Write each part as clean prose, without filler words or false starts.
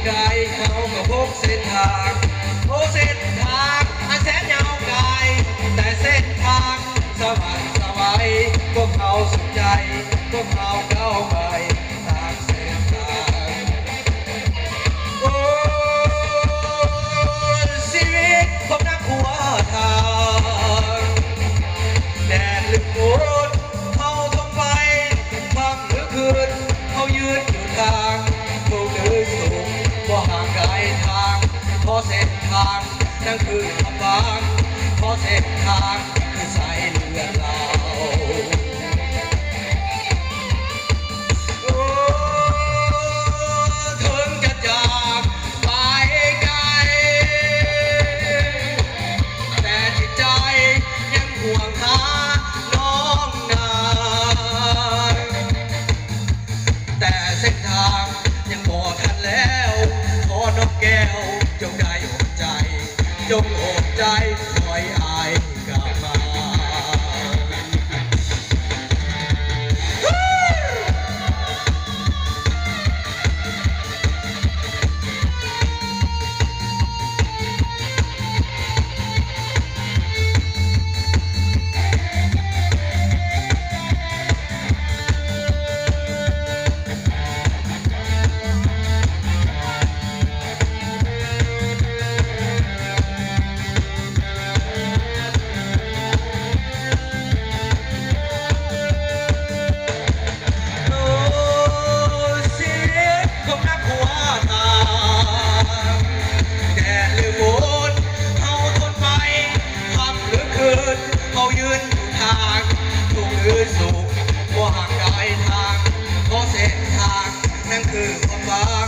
ใดเขาก็พบเส้นทางอันแสนยาวไกลแต่เส้นทางสว่างสวัยพวกเขาสนใจพวกเขาก้าวไปตามเส้นทางโอ้ชีวิตของนักหัวทางแดดหรือฝนเขาต้องไปค่ำหรือคืนเขายืนอยู่ทางทุกข์หรือสุขบ่ห่างไกลทางเพราะเส้นทางนั่นคือความหวังเพราะเส้นทางคือสายเลือดเราถึงจะจากไปไกลแต่จิตใจยังห่วงหาน้องนายแต่เส้นทางยังบอกทันแล้วขอนกแก้วจงได้อกใจจงอกใจคอยอายกลับมาเขายืนอยู่ทางทุกข์หรือสุขว่าห่างไกลทางเพราะเส้นทางนั่นคือความหวัง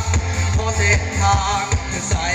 เพราะเส้นทางคือสาย